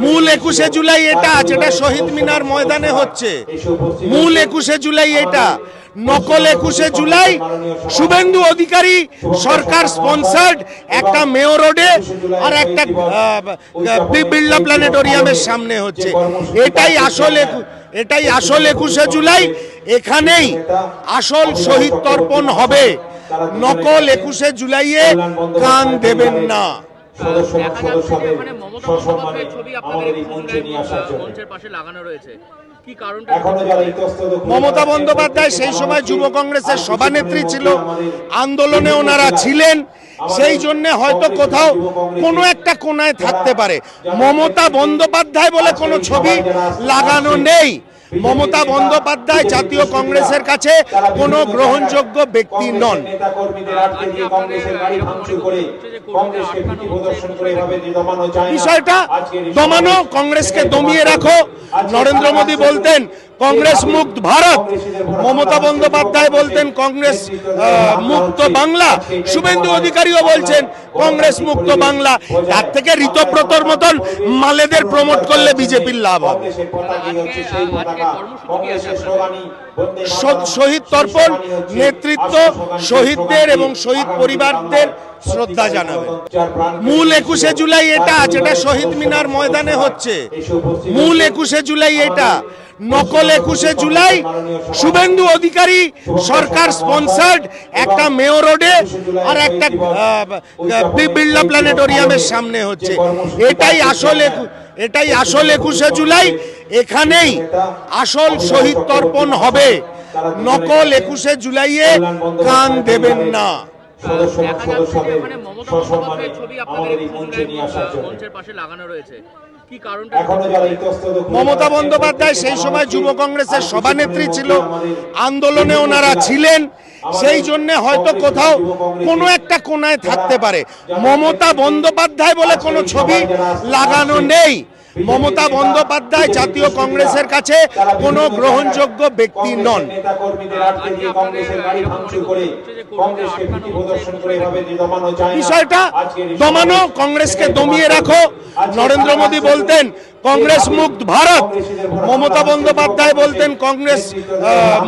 মূল 21শে জুলাই এটা যেটা শহীদ মিনার ময়দানে হচ্ছে, মূল 21শে জুলাই এটা, নকল 21শে জুলাই শুভেন্দু অধিকারী সরকার স্পন্সার্ড একটা মেয়র রোডে আর একটা বিড়লা প্ল্যানেটোরিয়ামের সামনে হচ্ছে। এটাই আসল 21শে জুলাই। এখানেই আসল শহীদ তর্পণ হবে। নকল 21শে জুলাইয়ে কান দেবেন না। মমতা বন্দ্যোপাধ্যায় সেই সময় যুব কংগ্রেসের সভানেত্রী ছিল, আন্দোলনে ওনারা ছিলেন, সেই জন্য হয়তো কোথাও কোনো একটা কোনায় থাকতে পারে। মমতা বন্দ্যোপাধ্যায় বলে কোনো ছবি লাগানো নেই। মমতা বন্দ্যোপাধ্যায় জাতীয় কংগ্রেসের কাছে কোনো গ্রহণযোগ্য ব্যক্তি নন। বিষয়টা দমানো, কংগ্রেসকে দমিয়ে রাখো। নরেন্দ্র মোদী বলতেন কংগ্রেস মুক্ত ভারত, মমতা বন্দ্যোপাধ্যায় বলতেন কংগ্রেস মুক্ত বাংলা, শুভেন্দু অধিকারীও বলছেন কংগ্রেস মুক্ত বাংলা। তার থেকে ঋতব্রতর মতন মালেদের প্রমোট করলে বিজেপির লাভ হবে। শহীদ তর্পণ, নেতৃত্ব শহীদদের এবং শহীদ পরিবারদের শ্রদ্ধা জানাবে। মূল 21শে জুলাই এটা যেটা শহীদ মিনার ময়দানে হচ্ছে, মূল 21শে জুলাই এটা, নকল 21শে জুলাই শুভেন্দু অধিকারী সরকার স্পন্সার্ড একটা মেয়র রোডে আর একটা বিড়লা প্ল্যানেটোরিয়ামের সামনে হচ্ছে। এটাই আসল 21শে জুলাই। এখানেই আসল শহীদ তর্পণ হবে। নকল 21শে জুলাইয়ে কান দেবেন না। মমতা বন্দ্যোপাধ্যায় সেই সময় যুব কংগ্রেসের সভানেত্রী ছিল, আন্দোলনে ওনারা ছিলেন, সেই জন্য হয়তো কোথাও কোনো একটা কোনায় থাকতে পারে। মমতা বন্দ্যোপাধ্যায় বলে কোনো ছবি লাগানো নেই। মমতা বন্দ্যোপাধ্যায় জাতীয় কংগ্রেসের কাছে কোনো গ্রহণযোগ্য ব্যক্তি নন। বিষয়টা দমানো, কংগ্রেসকে দমিয়ে রাখো। নরেন্দ্র মোদী বলতেন কংগ্রেস মুক্ত ভারত, মমতা বন্দ্যোপাধ্যায় বলতেন কংগ্রেস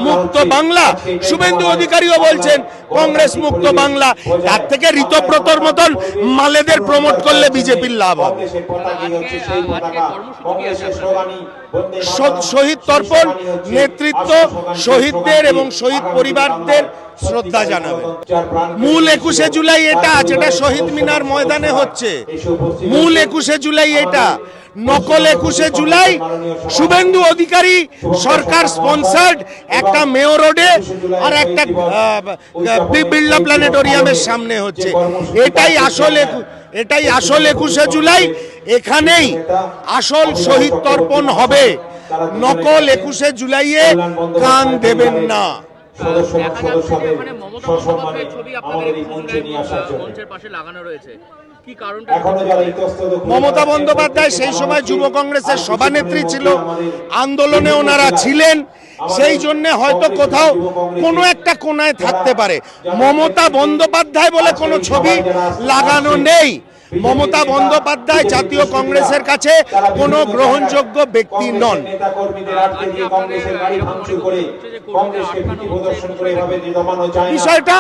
মুক্ত বাংলা, শুভেন্দু অধিকারীও বলছেন কংগ্রেস মুক্ত বাংলা। তার থেকে ঋতব্রতর মতন মালেদের প্রমোট করলে বিজেপির লাভ হবে। শহীদ তর্পণ, নেতৃত্ব শহীদদের এবং শহীদ পরিবারদের শ্রদ্ধা জানাবে। মূল 21শে জুলাই এটা যেটা শহীদ মিনার ময়দানে হচ্ছে, মূল 21শে জুলাই এটা, নকল 21শে জুলাই শুভেন্দু অধিকারী সরকার স্পন্সার্ড একটা মেয়র রোডে আর একটা বিড়লা প্ল্যানেটোরিয়ামের সামনে হচ্ছে। এটাই আসল 21শে জুলাই। এখানেই আসল শহীদ তর্পণ হবে। নকল 21শে জুলাইয়ে কান দেবেন না। মমতা বন্দ্যোপাধ্যায় সেই সময় যুব কংগ্রেসের সভানেত্রী ছিল, আন্দোলনে ওনারা ছিলেন, সেই জন্য হয়তো কোথাও কোনো একটা কোনায় থাকতে পারে। মমতা বন্দ্যোপাধ্যায় বলে কোনো ছবি লাগানো নেই। মমতা বন্দ্যোপাধ্যায় জাতীয় কংগ্রেসের কাছে কোনো গ্রহণযোগ্য ব্যক্তি নন। বিষয়টা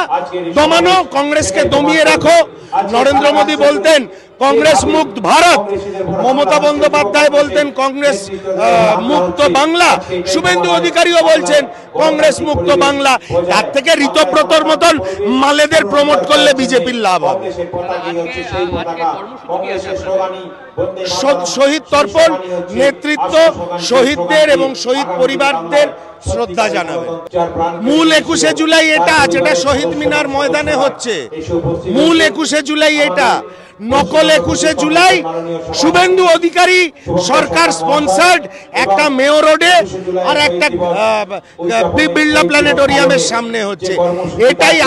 দমানো, কংগ্রেসকে দমিয়ে রাখো। নরেন্দ্র মোদী বলতেন কংগ্রেস মুক্ত ভারত, মমতা বন্দ্যোপাধ্যায় বলতেন কংগ্রেস মুক্ত বাংলা, শুভেন্দু অধিকারীও বলছেন কংগ্রেস মুক্ত বাংলা। তার থেকে ঋতব্রতর মতন মালেদের প্রমোট করলে বিজেপির লাভ হবে। শহীদ তর্পণ, নেতৃত্ব শহীদদের এবং শহীদ পরিবারদের শ্রদ্ধা জানাবে। মূল 21শে জুলাই এটা যেটা শহীদ মিনার ময়দানে হচ্ছে, মূল 21শে জুলাই এটা, নকল 21শে জুলাই শুভেন্দু অধিকারী সরকার স্পন্সার্ড একটা মেয়র রোডে আর একটা বিড়লা প্ল্যানেটোরিয়ামের সামনে হচ্ছে। এটাই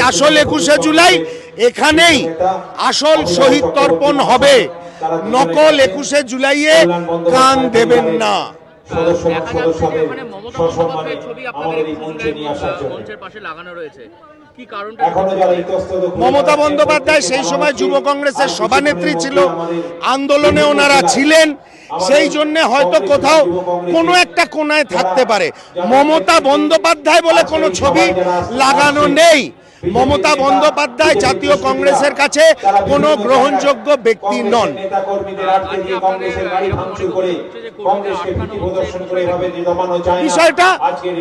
আসল 21শে জুলাই। এখানেই আসল শহীদ তর্পণ হবে। নকল 21শে জুলাইয়ে কান দেবেন না। মমতা বন্দ্যোপাধ্যায় সেই সময় যুব কংগ্রেসের সভানেত্রী ছিল, আন্দোলনে ওনারা ছিলেন, সেই জন্য হয়তো কোথাও কোনো একটা কোনায় থাকতে পারে। মমতা বন্দ্যোপাধ্যায় বলে কোনো ছবি লাগানো নেই। মমতা বন্দ্যোপাধ্যায় জাতীয় কংগ্রেসের কাছে কোনো গ্রহণযোগ্য ব্যক্তি নন। বিষয়টা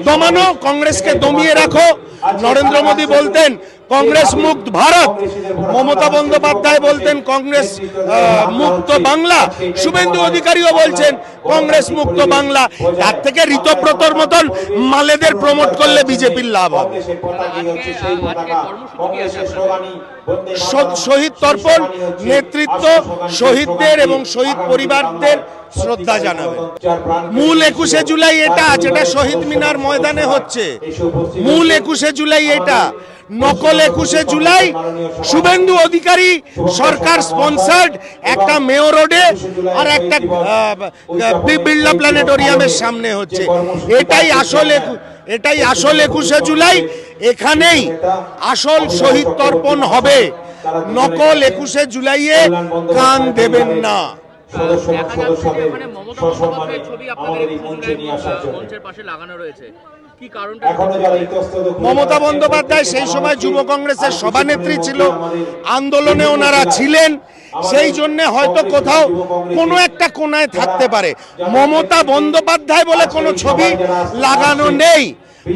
দমানো, কংগ্রেসকে দমিয়ে রাখো। নরেন্দ্র মোদী বলতেন কংগ্রেস মুক্ত ভারত, মমতা বন্দ্যোপাধ্যায় বলতেন কংগ্রেস মুক্ত বাংলা, শুভেন্দু অধিকারীও বলছেন কংগ্রেস মুক্ত বাংলা। তার থেকে ঋতব্রতর মতন মালেদের প্রমোট করলে বিজেপির লাভ হবে। শহীদ তর্পণ, নেতৃত্ব শহীদদের এবং শহীদ পরিবারদের শ্রদ্ধা জানাবে। মূল 21শে জুলাই এটা, যেটা শহীদ মিনার ময়দানে হচ্ছে, মূল 21শে জুলাই এটা। নকল 21শে জুলাই শুভেন্দু অধিকারী সরকার স্পন্সার্ড একটা মেয়র রোডে আর একটা বিড়লা প্ল্যানেটোরিয়ামের সামনে হচ্ছে। এটাই আসল 21শে জুলাই। এখানেই আসল শহীদ তর্পণ হবে। নকল 21শে জুলাইয়ে কান দেবেন না। মমতা বন্দ্যোপাধ্যায় সেই সময় যুব কংগ্রেসের সভানেত্রী ছিল, আন্দোলনে ওনারা ছিলেন, সেই জন্য হয়তো কোথাও কোনো একটা কোনায় থাকতে পারে। মমতা বন্দ্যোপাধ্যায় বলে কোনো ছবি লাগানো নেই।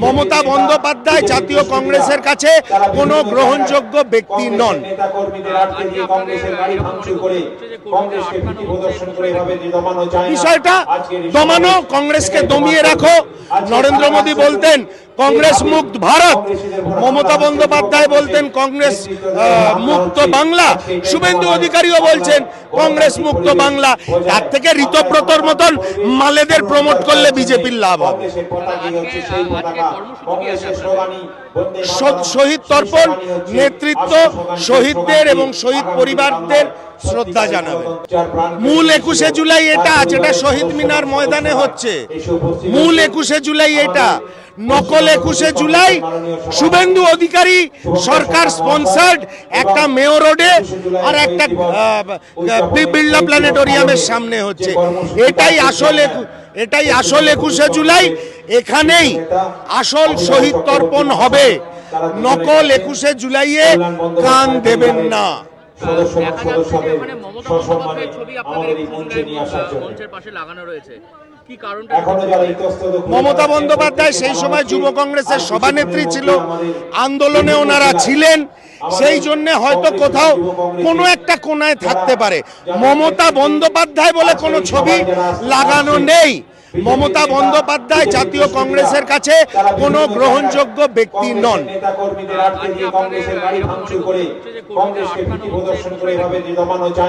মমতা বন্দ্যোপাধ্যায় জাতীয় কংগ্রেসের কাছে কোনো গ্রহণযোগ্য ব্যক্তি নন। বিষয়টা দমানো, কংগ্রেসকে দমিয়ে রাখো। নরেন্দ্র মোদী বলতেন কংগ্রেস মুক্ত ভারত, মমতা বন্দ্যোপাধ্যায় বলতেন কংগ্রেস মুক্ত বাংলা, শুভেন্দু অধিকারীও বলছেন কংগ্রেস মুক্ত বাংলা। তার থেকে ঋতব্রতর মতন মালেদের প্রমোট করলে বিজেপির লাভ হবে। শহীদ তর্পণ, নেতৃত্ব শহীদদের এবং শহীদ পরিবারদের শ্রদ্ধা জানাবে। মূল 21শে জুলাই এটা, যেটা শহীদ মিনার ময়দানে হচ্ছে, মূল 21শে জুলাই এটা। নকল 21শে জুলাই শুভেন্দু অধিকারী সরকার স্পন্সার্ড একটা মেয়র রোডে আর একটা বিড়লা প্ল্যানেটোরিয়ামের সামনে হচ্ছে। এটাই আসল 21শে জুলাই। এখানেই আসল শহীদ তর্পণ হবে। নকল 21শে জুলাইয়ে কান দেবেন না। মমতা বন্দ্যোপাধ্যায় সেই সময় যুব কংগ্রেসের সভানেত্রী ছিল, আন্দোলনে ওনারা ছিলেন, সেই জন্য হয়তো কোথাও কোনো একটা কোনায় থাকতে পারে। মমতা বন্দ্যোপাধ্যায় বলে কোনো ছবি লাগানো নেই। মমতা বন্দ্যোপাধ্যায় জাতীয় কংগ্রেসের কাছে কোনো গ্রহণযোগ্য ব্যক্তি নন।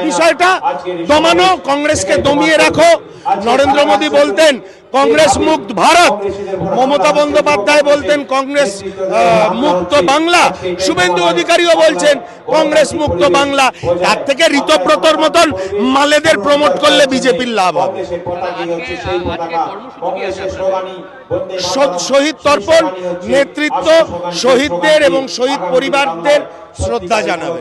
বিষয়টা দমানো, কংগ্রেসকে দমিয়ে রাখো। নরেন্দ্র মোদী বলতেন কংগ্রেস মুক্ত ভারত, মমতা বন্দ্যোপাধ্যায় বলতেন কংগ্রেস মুক্ত বাংলা, শুভেন্দু অধিকারীও বলছেন কংগ্রেস মুক্ত বাংলা। তার থেকে ঋতব্রতর মতন মালেদের প্রমোট করলে বিজেপির লাভ হবে। শহীদ তর্পণ, নেতৃত্ব শহীদদের এবং শহীদ পরিবারদের শ্রদ্ধা জানাবে।